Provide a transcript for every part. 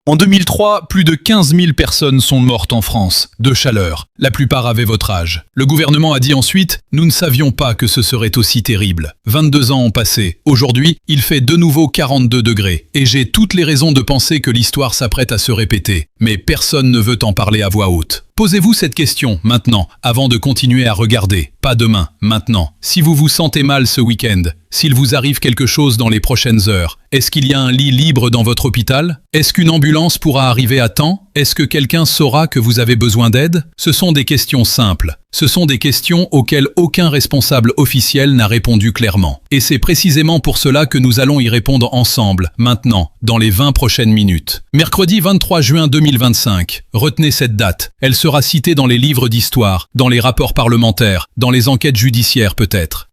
En 2003, plus de 15 000 personnes sont mortes en France, de chaleur. La plupart avaient votre âge. Le gouvernement a dit ensuite « Nous ne savions pas que ce serait aussi terrible ». 22 ans ont passé. Aujourd'hui, il fait de nouveau 42 degrés. Et j'ai toutes les raisons de penser que l'histoire s'apprête à se répéter. Mais personne ne veut en parler à voix haute. Posez-vous cette question, maintenant, avant de continuer à regarder. Pas demain, maintenant. Si vous vous sentez mal ce week-end, s'il vous arrive quelque chose dans les prochaines heures, est-ce qu'il y a un lit libre dans votre hôpital? Est-ce qu'une ambulance pourra arriver à temps? Est-ce que quelqu'un saura que vous avez besoin d'aide? Ce sont des questions simples. Ce sont des questions auxquelles aucun responsable officiel n'a répondu clairement. Et c'est précisément pour cela que nous allons y répondre ensemble, maintenant, dans les 20 prochaines minutes. Mercredi 23 juin 2025. Retenez cette date. Elle sera citée dans les livres d'histoire, dans les rapports parlementaires, dans les enquêtes judiciaires peut-être.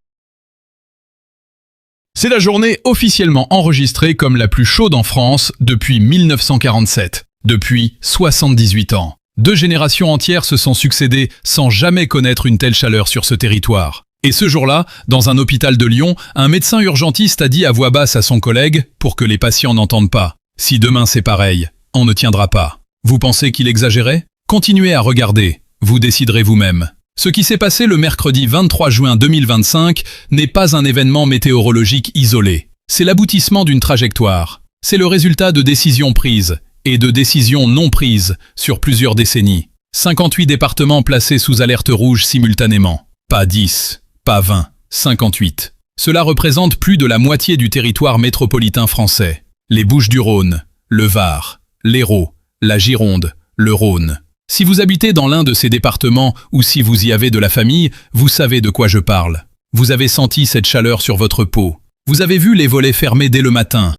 C'est la journée officiellement enregistrée comme la plus chaude en France depuis 1947, depuis 78 ans. 2 générations entières se sont succédées sans jamais connaître une telle chaleur sur ce territoire. Et ce jour-là, dans un hôpital de Lyon, un médecin urgentiste a dit à voix basse à son collègue, pour que les patients n'entendent pas, « Si demain c'est pareil, on ne tiendra pas ». Vous pensez qu'il exagérait? Continuez à regarder, vous déciderez vous-même. Ce qui s'est passé le mercredi 23 juin 2025 n'est pas un événement météorologique isolé. C'est l'aboutissement d'une trajectoire. C'est le résultat de décisions prises et de décisions non prises sur plusieurs décennies. 58 départements placés sous alerte rouge simultanément. Pas 10, pas 20, 58. Cela représente plus de la moitié du territoire métropolitain français. Les Bouches-du-Rhône, le Var, l'Hérault, la Gironde, le Rhône. Si vous habitez dans l'un de ces départements ou si vous y avez de la famille, vous savez de quoi je parle. Vous avez senti cette chaleur sur votre peau. Vous avez vu les volets fermés dès le matin.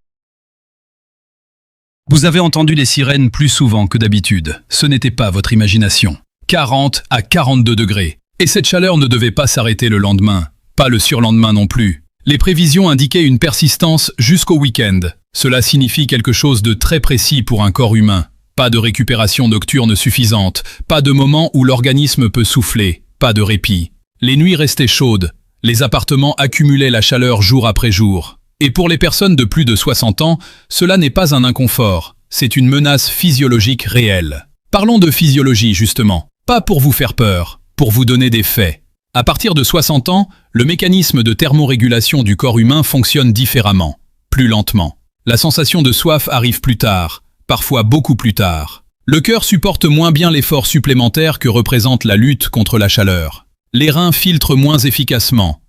Vous avez entendu les sirènes plus souvent que d'habitude. Ce n'était pas votre imagination. 40 à 42 degrés. Et cette chaleur ne devait pas s'arrêter le lendemain. Pas le surlendemain non plus. Les prévisions indiquaient une persistance jusqu'au week-end. Cela signifie quelque chose de très précis pour un corps humain. Pas de récupération nocturne suffisante, pas de moment où l'organisme peut souffler, pas de répit. Les nuits restaient chaudes, les appartements accumulaient la chaleur jour après jour. Et pour les personnes de plus de 60 ans, cela n'est pas un inconfort, c'est une menace physiologique réelle. Parlons de physiologie justement, pas pour vous faire peur, pour vous donner des faits. À partir de 60 ans, le mécanisme de thermorégulation du corps humain fonctionne différemment, plus lentement. La sensation de soif arrive plus tard, parfois beaucoup plus tard. Le cœur supporte moins bien l'effort supplémentaire que représente la lutte contre la chaleur. Les reins filtrent moins efficacement.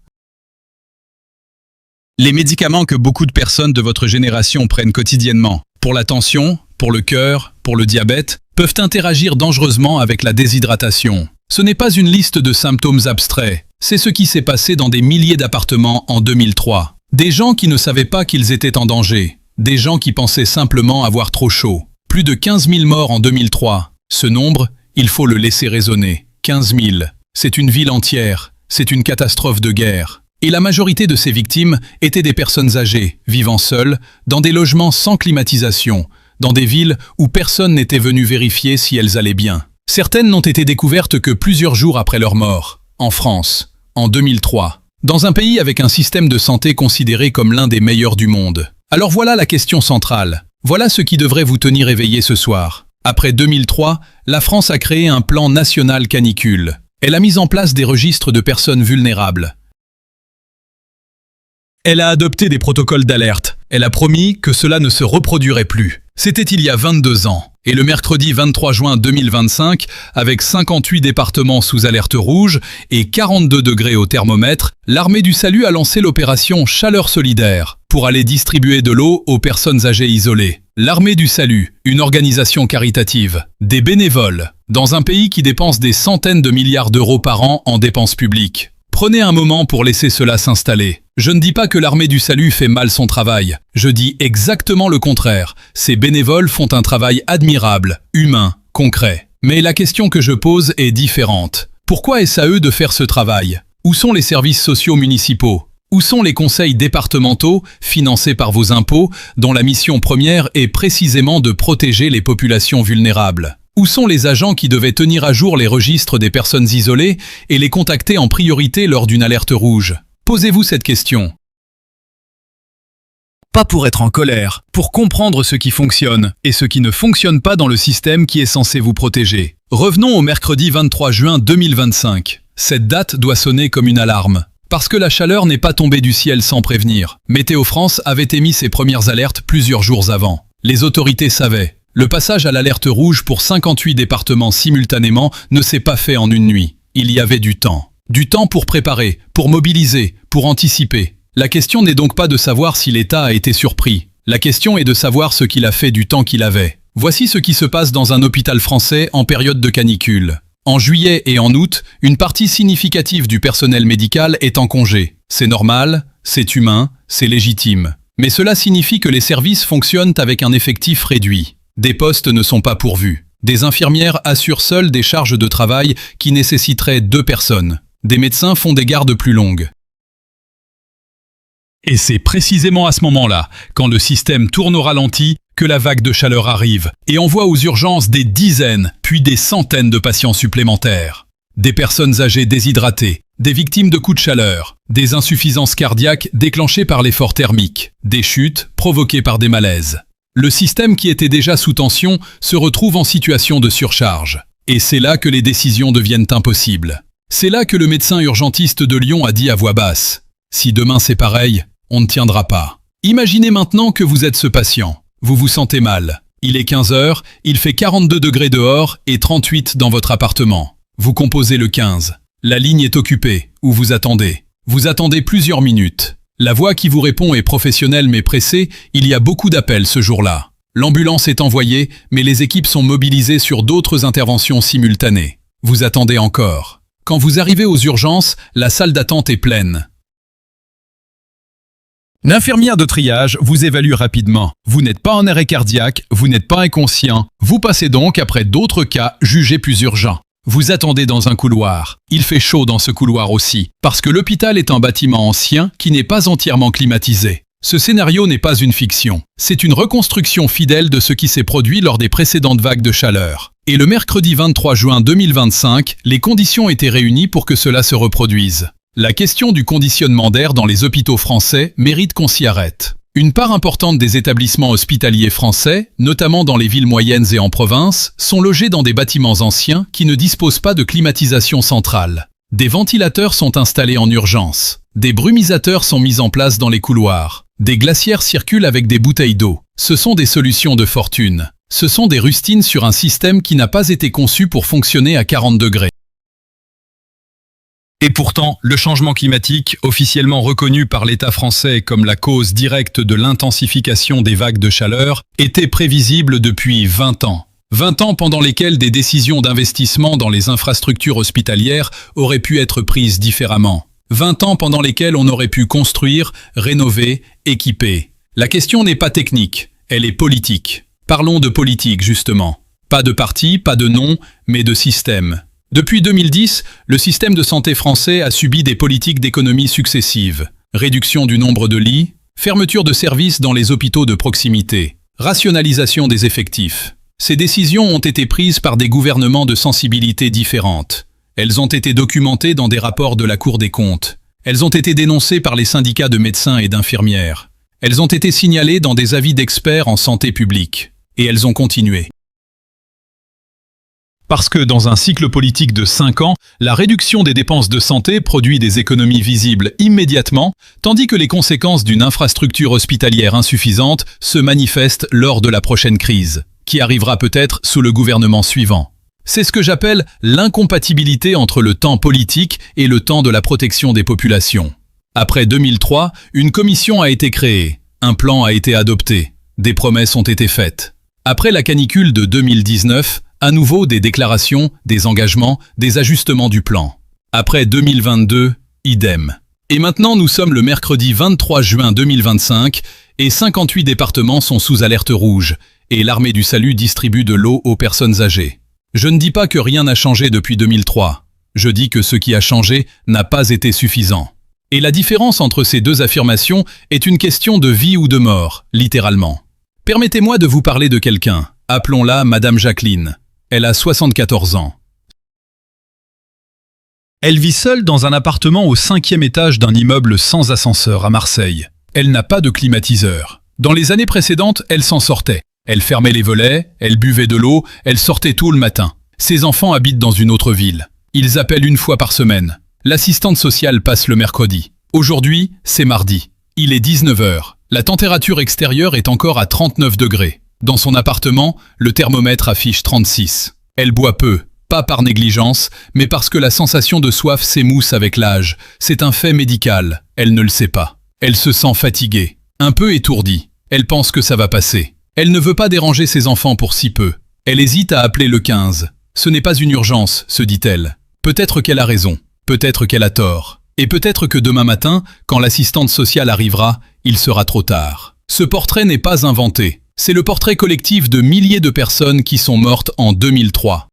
Les médicaments que beaucoup de personnes de votre génération prennent quotidiennement, pour la tension, pour le cœur, pour le diabète, peuvent interagir dangereusement avec la déshydratation. Ce n'est pas une liste de symptômes abstraits, c'est ce qui s'est passé dans des milliers d'appartements en 2003. Des gens qui ne savaient pas qu'ils étaient en danger. Des gens qui pensaient simplement avoir trop chaud. Plus de 15 000 morts en 2003. Ce nombre, il faut le laisser résonner. 15 000. C'est une ville entière. C'est une catastrophe de guerre. Et la majorité de ces victimes étaient des personnes âgées, vivant seules, dans des logements sans climatisation, dans des villes où personne n'était venu vérifier si elles allaient bien. Certaines n'ont été découvertes que plusieurs jours après leur mort. En France, en 2003. Dans un pays avec un système de santé considéré comme l'un des meilleurs du monde. Alors voilà la question centrale. Voilà ce qui devrait vous tenir éveillé ce soir. Après 2003, la France a créé un plan national canicule. Elle a mis en place des registres de personnes vulnérables. Elle a adopté des protocoles d'alerte. Elle a promis que cela ne se reproduirait plus. C'était il y a 22 ans. Et le mercredi 23 juin 2025, avec 58 départements sous alerte rouge et 42 degrés au thermomètre, l'Armée du Salut a lancé l'opération Chaleur Solidaire pour aller distribuer de l'eau aux personnes âgées isolées. L'Armée du Salut, une organisation caritative, des bénévoles, dans un pays qui dépense des centaines de milliards d'euros par an en dépenses publiques. Prenez un moment pour laisser cela s'installer. Je ne dis pas que l'Armée du Salut fait mal son travail. Je dis exactement le contraire. Ces bénévoles font un travail admirable, humain, concret. Mais la question que je pose est différente. Pourquoi est-ce à eux de faire ce travail? Où sont les services sociaux municipaux? Où sont les conseils départementaux, financés par vos impôts, dont la mission première est précisément de protéger les populations vulnérables? Où sont les agents qui devaient tenir à jour les registres des personnes isolées et les contacter en priorité lors d'une alerte rouge? Posez-vous cette question. pas pour être en colère, pour comprendre ce qui fonctionne et ce qui ne fonctionne pas dans le système qui est censé vous protéger. Revenons au mercredi 23 juin 2025. Cette date doit sonner comme une alarme. Parce que la chaleur n'est pas tombée du ciel sans prévenir. Météo France avait émis ses premières alertes plusieurs jours avant. Les autorités savaient. Le passage à l'alerte rouge pour 58 départements simultanément ne s'est pas fait en une nuit. Il y avait du temps. Du temps pour préparer, pour mobiliser, pour anticiper. La question n'est donc pas de savoir si l'État a été surpris. La question est de savoir ce qu'il a fait du temps qu'il avait. Voici ce qui se passe dans un hôpital français en période de canicule. En juillet et en août, une partie significative du personnel médical est en congé. C'est normal, c'est humain, c'est légitime. Mais cela signifie que les services fonctionnent avec un effectif réduit. Des postes ne sont pas pourvus. Des infirmières assurent seules des charges de travail qui nécessiteraient 2 personnes. Des médecins font des gardes plus longues. Et c'est précisément à ce moment-là, quand le système tourne au ralenti, que la vague de chaleur arrive et envoie aux urgences des dizaines, puis des centaines de patients supplémentaires. Des personnes âgées déshydratées, des victimes de coups de chaleur, des insuffisances cardiaques déclenchées par l'effort thermique, des chutes provoquées par des malaises. Le système qui était déjà sous tension se retrouve en situation de surcharge. Et c'est là que les décisions deviennent impossibles. C'est là que le médecin urgentiste de Lyon a dit à voix basse « Si demain c'est pareil, on ne tiendra pas ». Imaginez maintenant que vous êtes ce patient. Vous vous sentez mal. Il est 15 heures, il fait 42 degrés dehors et 38 dans votre appartement. Vous composez le 15. La ligne est occupée, ou vous attendez. Vous attendez plusieurs minutes. La voix qui vous répond est professionnelle mais pressée, il y a beaucoup d'appels ce jour-là. L'ambulance est envoyée, mais les équipes sont mobilisées sur d'autres interventions simultanées. Vous attendez encore. Quand vous arrivez aux urgences, la salle d'attente est pleine. L'infirmière de triage vous évalue rapidement. Vous n'êtes pas en arrêt cardiaque, vous n'êtes pas inconscient. Vous passez donc après d'autres cas jugés plus urgents. Vous attendez dans un couloir. Il fait chaud dans ce couloir aussi, parce que l'hôpital est un bâtiment ancien qui n'est pas entièrement climatisé. Ce scénario n'est pas une fiction. C'est une reconstruction fidèle de ce qui s'est produit lors des précédentes vagues de chaleur. Et le mercredi 23 juin 2025, les conditions étaient réunies pour que cela se reproduise. La question du conditionnement d'air dans les hôpitaux français mérite qu'on s'y arrête. Une part importante des établissements hospitaliers français, notamment dans les villes moyennes et en province, sont logés dans des bâtiments anciens qui ne disposent pas de climatisation centrale. Des ventilateurs sont installés en urgence. Des brumisateurs sont mis en place dans les couloirs. Des glacières circulent avec des bouteilles d'eau. Ce sont des solutions de fortune. Ce sont des rustines sur un système qui n'a pas été conçu pour fonctionner à 40 degrés. Et pourtant, le changement climatique, officiellement reconnu par l'État français comme la cause directe de l'intensification des vagues de chaleur, était prévisible depuis 20 ans. 20 ans pendant lesquels des décisions d'investissement dans les infrastructures hospitalières auraient pu être prises différemment. 20 ans pendant lesquels on aurait pu construire, rénover, équiper. La question n'est pas technique, elle est politique. Parlons de politique, justement. Pas de parti, pas de nom, mais de système. Depuis 2010, le système de santé français a subi des politiques d'économie successives. Réduction du nombre de lits, fermeture de services dans les hôpitaux de proximité, rationalisation des effectifs. Ces décisions ont été prises par des gouvernements de sensibilités différentes. Elles ont été documentées dans des rapports de la Cour des comptes. Elles ont été dénoncées par les syndicats de médecins et d'infirmières. Elles ont été signalées dans des avis d'experts en santé publique. Et elles ont continué. Parce que dans un cycle politique de 5 ans, la réduction des dépenses de santé produit des économies visibles immédiatement, tandis que les conséquences d'une infrastructure hospitalière insuffisante se manifestent lors de la prochaine crise, qui arrivera peut-être sous le gouvernement suivant. C'est ce que j'appelle l'incompatibilité entre le temps politique et le temps de la protection des populations. Après 2003, une commission a été créée, un plan a été adopté, des promesses ont été faites. Après la canicule de 2019, à nouveau des déclarations, des engagements, des ajustements du plan. Après 2022, idem. Et maintenant nous sommes le mercredi 23 juin 2025 et 58 départements sont sous alerte rouge et l'armée du salut distribue de l'eau aux personnes âgées. Je ne dis pas que rien n'a changé depuis 2003. Je dis que ce qui a changé n'a pas été suffisant. Et la différence entre ces deux affirmations est une question de vie ou de mort, littéralement. Permettez-moi de vous parler de quelqu'un. Appelons-la Madame Jacqueline. Elle a 74 ans. Elle vit seule dans un appartement au 5e étage d'un immeuble sans ascenseur à Marseille. Elle n'a pas de climatiseur. Dans les années précédentes, elle s'en sortait. Elle fermait les volets, elle buvait de l'eau, elle sortait tôt le matin. Ses enfants habitent dans une autre ville. Ils appellent une fois par semaine. L'assistante sociale passe le mercredi. Aujourd'hui, c'est mardi. Il est 19 h. La température extérieure est encore à 39 degrés. Dans son appartement, le thermomètre affiche 36. Elle boit peu, pas par négligence, mais parce que la sensation de soif s'émousse avec l'âge. C'est un fait médical, elle ne le sait pas. Elle se sent fatiguée, un peu étourdie. Elle pense que ça va passer. Elle ne veut pas déranger ses enfants pour si peu. Elle hésite à appeler le 15. Ce n'est pas une urgence, se dit-elle. Peut-être qu'elle a raison, peut-être qu'elle a tort. Et peut-être que demain matin, quand l'assistante sociale arrivera, il sera trop tard. Ce portrait n'est pas inventé. C'est le portrait collectif de milliers de personnes qui sont mortes en 2003.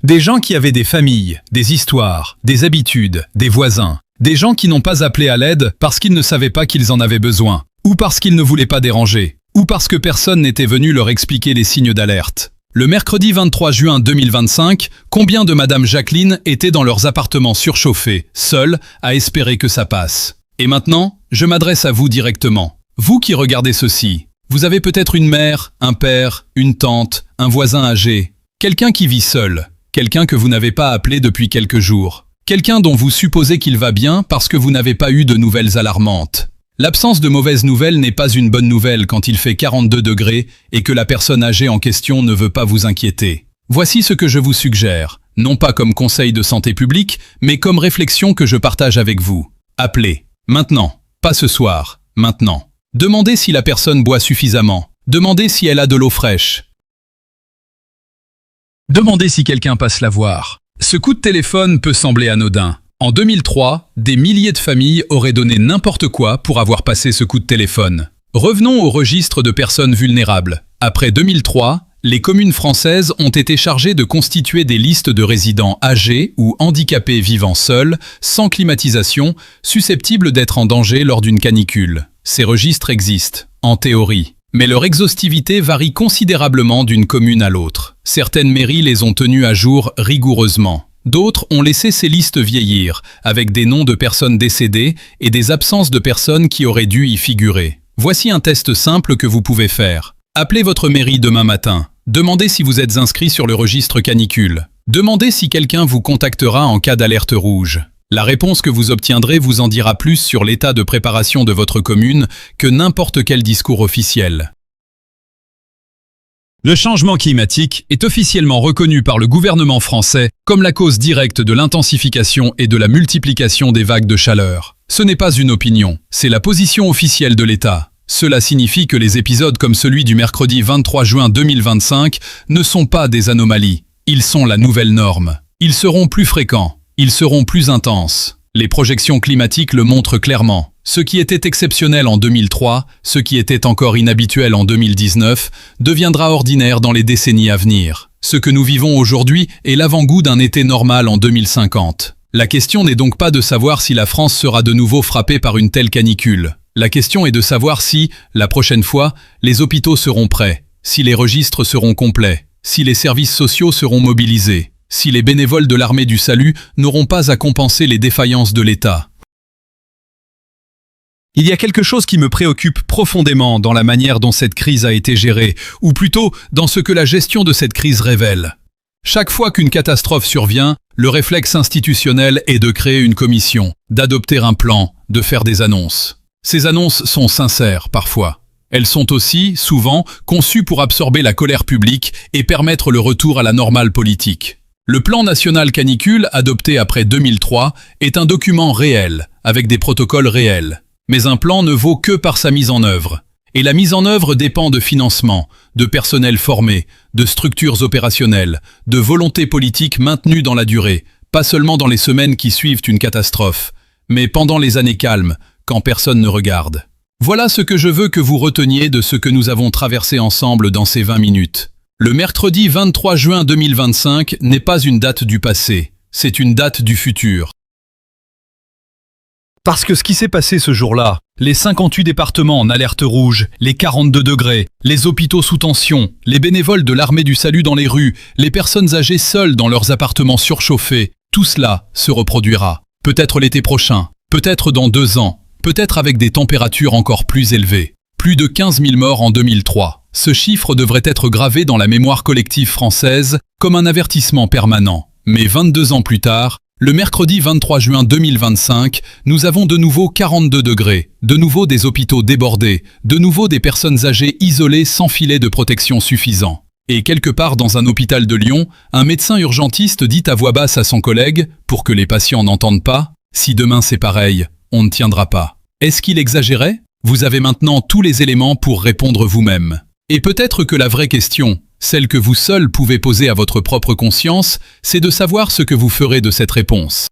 Des gens qui avaient des familles, des histoires, des habitudes, des voisins. Des gens qui n'ont pas appelé à l'aide parce qu'ils ne savaient pas qu'ils en avaient besoin, ou parce qu'ils ne voulaient pas déranger, ou parce que personne n'était venu leur expliquer les signes d'alerte. Le mercredi 23 juin 2025, combien de Madame Jacqueline étaient dans leurs appartements surchauffés, seuls, à espérer que ça passe? Et maintenant, je m'adresse à vous directement. Vous qui regardez ceci, vous avez peut-être une mère, un père, une tante, un voisin âgé, quelqu'un qui vit seul, quelqu'un que vous n'avez pas appelé depuis quelques jours, quelqu'un dont vous supposez qu'il va bien parce que vous n'avez pas eu de nouvelles alarmantes. L'absence de mauvaises nouvelles n'est pas une bonne nouvelle quand il fait 42 degrés et que la personne âgée en question ne veut pas vous inquiéter. Voici ce que je vous suggère, non pas comme conseil de santé publique, mais comme réflexion que je partage avec vous. Appelez. Maintenant. Pas ce soir. Maintenant. Demandez si la personne boit suffisamment. Demandez si elle a de l'eau fraîche. Demandez si quelqu'un passe la voir. Ce coup de téléphone peut sembler anodin. En 2003, des milliers de familles auraient donné n'importe quoi pour avoir passé ce coup de téléphone. Revenons au registre de personnes vulnérables. Après 2003, les communes françaises ont été chargées de constituer des listes de résidents âgés ou handicapés vivant seuls, sans climatisation, susceptibles d'être en danger lors d'une canicule. Ces registres existent, en théorie. Mais leur exhaustivité varie considérablement d'une commune à l'autre. Certaines mairies les ont tenues à jour rigoureusement. D'autres ont laissé ces listes vieillir, avec des noms de personnes décédées et des absences de personnes qui auraient dû y figurer. Voici un test simple que vous pouvez faire. Appelez votre mairie demain matin. Demandez si vous êtes inscrit sur le registre canicule. Demandez si quelqu'un vous contactera en cas d'alerte rouge. La réponse que vous obtiendrez vous en dira plus sur l'état de préparation de votre commune que n'importe quel discours officiel. Le changement climatique est officiellement reconnu par le gouvernement français comme la cause directe de l'intensification et de la multiplication des vagues de chaleur. Ce n'est pas une opinion, c'est la position officielle de l'État. Cela signifie que les épisodes comme celui du mercredi 23 juin 2025 ne sont pas des anomalies. Ils sont la nouvelle norme. Ils seront plus fréquents. Ils seront plus intenses. Les projections climatiques le montrent clairement. Ce qui était exceptionnel en 2003, ce qui était encore inhabituel en 2019, deviendra ordinaire dans les décennies à venir. Ce que nous vivons aujourd'hui est l'avant-goût d'un été normal en 2050. La question n'est donc pas de savoir si la France sera de nouveau frappée par une telle canicule. La question est de savoir si, la prochaine fois, les hôpitaux seront prêts, si les registres seront complets, si les services sociaux seront mobilisés, si les bénévoles de l'armée du salut n'auront pas à compenser les défaillances de l'État. Il y a quelque chose qui me préoccupe profondément dans la manière dont cette crise a été gérée, ou plutôt dans ce que la gestion de cette crise révèle. Chaque fois qu'une catastrophe survient, le réflexe institutionnel est de créer une commission, d'adopter un plan, de faire des annonces. Ces annonces sont sincères parfois. Elles sont aussi, souvent, conçues pour absorber la colère publique et permettre le retour à la normale politique. Le plan national canicule, adopté après 2003, est un document réel, avec des protocoles réels. Mais un plan ne vaut que par sa mise en œuvre. Et la mise en œuvre dépend de financement, de personnel formé, de structures opérationnelles, de volonté politique maintenue dans la durée, pas seulement dans les semaines qui suivent une catastrophe, mais pendant les années calmes, quand personne ne regarde. Voilà ce que je veux que vous reteniez de ce que nous avons traversé ensemble dans ces 20 minutes. Le mercredi 23 juin 2025 n'est pas une date du passé, c'est une date du futur. Parce que ce qui s'est passé ce jour-là, les 58 départements en alerte rouge, les 42 degrés, les hôpitaux sous tension, les bénévoles de l'armée du salut dans les rues, les personnes âgées seules dans leurs appartements surchauffés, tout cela se reproduira. Peut-être l'été prochain, peut-être dans 2 ans, peut-être avec des températures encore plus élevées. Plus de 15 000 morts en 2003. Ce chiffre devrait être gravé dans la mémoire collective française comme un avertissement permanent. Mais 22 ans plus tard, le mercredi 23 juin 2025, nous avons de nouveau 42 degrés, de nouveau des hôpitaux débordés, de nouveau des personnes âgées isolées sans filet de protection suffisant. Et quelque part dans un hôpital de Lyon, un médecin urgentiste dit à voix basse à son collègue, pour que les patients n'entendent pas, « Si demain c'est pareil, on ne tiendra pas ». Est-ce qu'il exagérait? Vous avez maintenant tous les éléments pour répondre vous-même. Et peut-être que la vraie question, celle que vous seul pouvez poser à votre propre conscience, c'est de savoir ce que vous ferez de cette réponse.